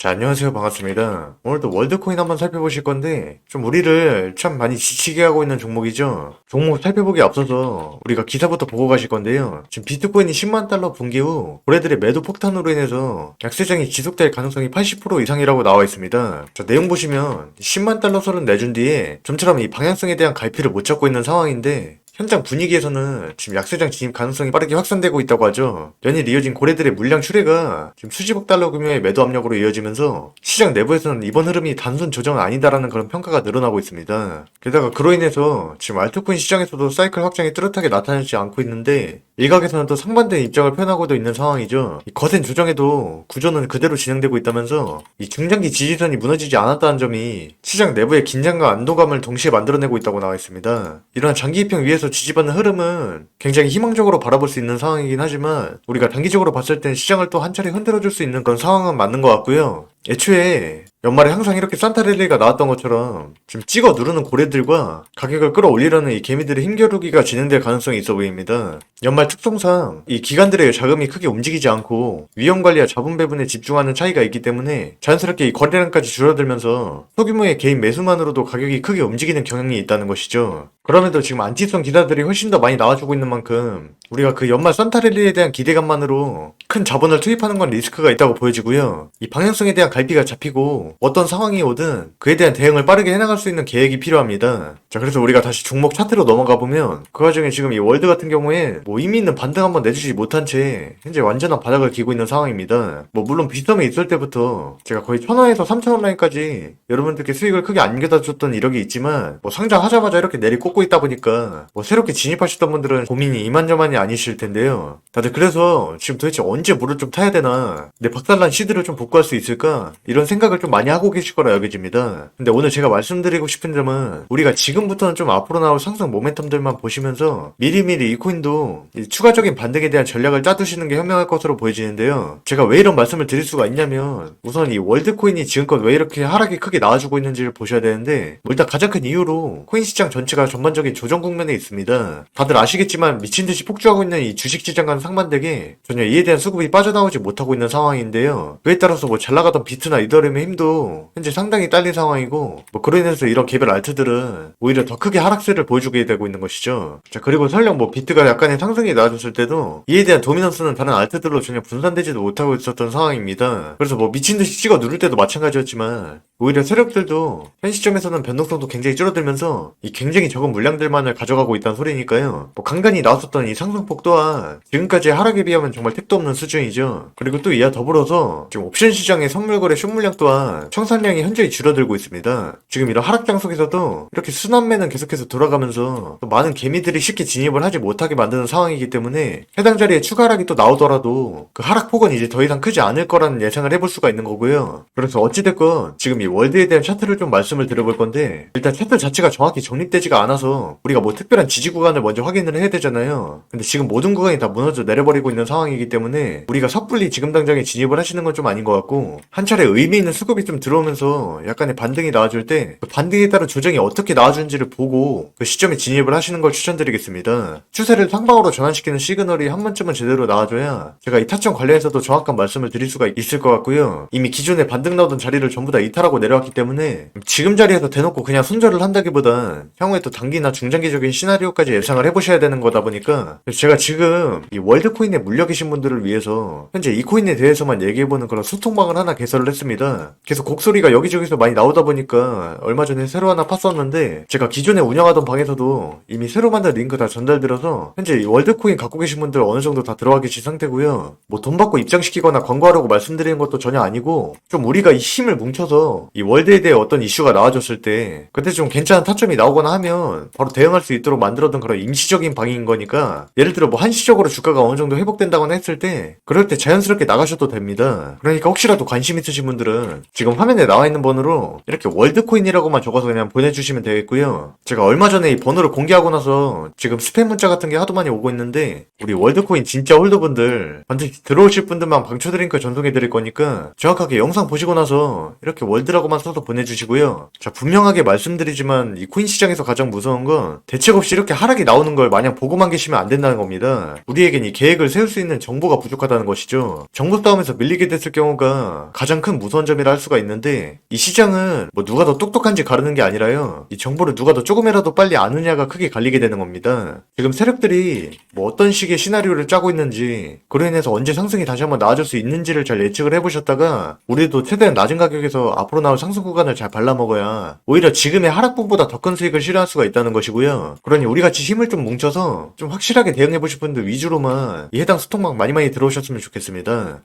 자, 안녕하세요. 반갑습니다. 오늘도 월드코인 한번 살펴보실 건데, 좀 우리를 참 많이 지치게 하고 있는 종목이죠. 종목 살펴보기에 앞서서 우리가 기사부터 보고 가실 건데요. 지금 비트코인이 10만 달러 붕괴 후 고래들의 매도 폭탄으로 인해서 약세장이 지속될 가능성이 80% 이상이라고 나와 있습니다. 자, 내용 보시면 10만 달러 선을 내준 뒤에 좀처럼 이 방향성에 대한 갈피를 못 잡고 있는 상황인데, 현장 분위기에서는 지금 약세장 진입 가능성이 빠르게 확산되고 있다고 하죠. 연일 이어진 고래들의 물량 출회가 지금 수십억 달러 규모의 매도 압력으로 이어지면서 시장 내부에서는 이번 흐름이 단순 조정은 아니다라는 그런 평가가 늘어나고 있습니다. 게다가 그로 인해서 지금 알트코인 시장에서도 사이클 확장이 뚜렷하게 나타나지 않고 있는데, 일각에서는 또 상반된 입장을 표현하고도 있는 상황이죠. 이 거센 조정에도 구조는 그대로 진행되고 있다면서 이 중장기 지지선이 무너지지 않았다는 점이 시장 내부의 긴장과 안도감을 동시에 만들어내고 있다고 나와 있습니다. 이러한 장기 입형 위에서 지지받는 흐름은 굉장히 희망적으로 바라볼 수 있는 상황이긴 하지만, 우리가 단기적으로 봤을 땐 시장을 또 한 차례 흔들어줄 수 있는 그런 상황은 맞는 것 같고요. 애초에 연말에 항상 이렇게 산타랠리가 나왔던 것처럼 지금 찍어 누르는 고래들과 가격을 끌어올리려는 이 개미들의 힘겨루기가 진행될 가능성이 있어 보입니다. 연말 특성상 이 기관들의 자금이 크게 움직이지 않고 위험관리와 자본 배분에 집중하는 차이가 있기 때문에 자연스럽게 이 거래량까지 줄어들면서 소규모의 개인 매수만으로도 가격이 크게 움직이는 경향이 있다는 것이죠. 그럼에도 지금 안티성 기사들이 훨씬 더 많이 나와주고 있는 만큼 우리가 그 연말 산타랠리에 대한 기대감만으로 큰 자본을 투입하는 건 리스크가 있다고 보여지고요. 이 방향성에 대한 갈피가 잡히고 어떤 상황이 오든 그에 대한 대응을 빠르게 해나갈 수 있는 계획이 필요합니다. 자, 그래서 우리가 다시 종목 차트로 넘어가 보면 그 와중에 지금 이 월드 같은 경우에 뭐 의미 있는 반등 한번 내주지 못한 채 현재 완전한 바닥을 기고 있는 상황입니다. 뭐 물론 빗썸에 있을 때부터 제가 거의 1000원에서 3000원 라인까지 여러분들께 수익을 크게 안겨다 줬던 이력이 있지만, 뭐 상장하자마자 이렇게 내리꽂고 있다 보니까 뭐 새롭게 진입하셨던 분들은 고민이 이만저만이 아니실 텐데요. 다들 그래서 지금 도대체 언제 물을 좀 타야 되나, 내 박살난 시드를 좀 복구할 수 있을까, 이런 생각을 좀 많이 하고 계실 거라 여겨집니다. 근데 오늘 제가 말씀드리고 싶은 점은, 우리가 지금부터는 좀 앞으로 나올 상승 모멘텀들만 보시면서 미리미리 이 코인도 이 추가적인 반등에 대한 전략을 짜두시는 게 현명할 것으로 보여지는데요. 제가 왜 이런 말씀을 드릴 수가 있냐면, 우선 이 월드코인이 지금껏 왜 이렇게 하락이 크게 나와주고 있는지를 보셔야 되는데, 뭐 일단 가장 큰 이유로 코인 시장 전체가 전반적인 조정 국면에 있습니다. 다들 아시겠지만 미친듯이 폭주하고 있는 이 주식시장과는 상반되게 전혀 이에 대한 수급이 빠져나오지 못하고 있는 상황인데요. 그에 따라서 뭐 잘나가던 비트나 이더리움의 힘도 현재 상당히 딸린 상황이고, 뭐 그로 인해서 이런 개별 알트들은 오히려 더 크게 하락세를 보여주게 되고 있는 것이죠. 자, 그리고 설령 뭐 비트가 약간의 상승이 나와줬을 때도 이에 대한 도미넌스는 다른 알트들로 전혀 분산되지도 못하고 있었던 상황입니다. 그래서 뭐 미친듯이 찍어 누를 때도 마찬가지였지만, 오히려 세력들도 현 시점에서는 변동성도 굉장히 줄어들면서 이 굉장히 적은 물량들만을 가져가고 있다는 소리니까요. 뭐 간간히 나왔었던 이 상승폭 또한 지금까지의 하락에 비하면 정말 택도 없는 수준이죠. 그리고 또 이와 더불어서 지금 옵션 시장의 선물거래 숏물량 또한 청산량이 현저히 줄어들고 있습니다. 지금 이런 하락장 속에서도 이렇게 순환매는 계속해서 돌아가면서 또 많은 개미들이 쉽게 진입을 하지 못하게 만드는 상황이기 때문에 해당 자리에 추가 하락이 또 나오더라도 그 하락폭은 이제 더 이상 크지 않을 거라는 예상을 해볼 수가 있는 거고요. 그래서 어찌됐건 지금 이 월드에 대한 차트를 좀 말씀을 드려볼 건데, 일단 차트 자체가 정확히 정립되지가 않아서 우리가 뭐 특별한 지지 구간을 먼저 확인을 해야 되잖아요. 근데 지금 모든 구간이 다 무너져 내려버리고 있는 상황이기 때문에 우리가 섣불리 지금 당장에 진입을 하시는 건 좀 아닌 것 같고, 한 차례 의미 있는 수급이 좀 들어오면서 약간의 반등이 나와줄 때 그 반등에 따른 조정이 어떻게 나와주는지를 보고 그 시점에 진입을 하시는 걸 추천드리겠습니다. 추세를 상방으로 전환시키는 시그널이 한 번쯤은 제대로 나와줘야 제가 이 타점 관련해서도 정확한 말씀을 드릴 수가 있을 것 같고요. 이미 기존에 반등 나오던 자리를 전부 다 이탈하고 내려왔기 때문에 지금 자리에서 대놓고 그냥 손절을 한다기보단 향후에 또 단기나 중장기적인 시나리오까지 예상을 해보셔야 되는 거다 보니까, 제가 지금 이 월드코인에 물려 계신 분들을 위해서 현재 이 코인에 대해서만 얘기해보는 그런 소통방을 하나 개설을 했습니다. 계속 곡소리가 여기저기서 많이 나오다 보니까 얼마 전에 새로 하나 팠었는데, 제가 기존에 운영하던 방에서도 이미 새로 만든 링크 다 전달드려서 현재 이 월드코인 갖고 계신 분들 어느 정도 다 들어와 계신 상태고요. 뭐 돈 받고 입장시키거나 광고하려고 말씀드리는 것도 전혀 아니고, 좀 우리가 이 힘을 뭉쳐서 이 월드에 대해 어떤 이슈가 나와줬을 때 그때 좀 괜찮은 타점이 나오거나 하면 바로 대응할 수 있도록 만들어둔 그런 임시적인 방인 거니까, 예를 들어 뭐 한시적으로 주가가 어느 정도 회복된다거나 했을 때 그럴 때 자연스럽게 나가셔도 됩니다. 그러니까 혹시라도 관심 있으신 분들은 지금 화면에 나와 있는 번호로 이렇게 월드코인이라고만 적어서 그냥 보내주시면 되겠고요. 제가 얼마 전에 이 번호를 공개하고 나서 지금 스팸 문자 같은 게 하도 많이 오고 있는데, 우리 월드코인 진짜 홀더분들 반드시 들어오실 분들만 방초 드링크 전송해 드릴 거니까 정확하게 영상 보시고 나서 이렇게 월드라고 아니라고만 써서 보내주시고요. 자, 분명하게 말씀드리지만 이 코인 시장에서 가장 무서운 건 대책 없이 이렇게 하락이 나오는 걸 마냥 보고만 계시면 안 된다는 겁니다. 우리에겐 이 계획을 세울 수 있는 정보가 부족하다는 것이죠. 정보 싸움에서 밀리게 됐을 경우가 가장 큰 무서운 점이라 할 수가 있는데, 이 시장은 뭐 누가 더 똑똑한지 가르는 게 아니라요, 이 정보를 누가 더 조금이라도 빨리 아느냐가 크게 갈리게 되는 겁니다. 지금 세력들이 뭐 어떤 식의 시나리오를 짜고 있는지, 그로 인해서 언제 상승이 다시 한번 나아질 수 있는지를 잘 예측을 해보셨다가 우리도 최대한 낮은 가격에서 앞으로 나올 상승 구간을 잘 발라먹어야 오히려 지금의 하락분보다 더 큰 수익을 실현할 수가 있다는 것이고요. 그러니 우리같이 힘을 좀 뭉쳐서 좀 확실하게 대응해보실 분들 위주로만 이 해당 스톡막 많이 들어오셨으면 좋겠습니다.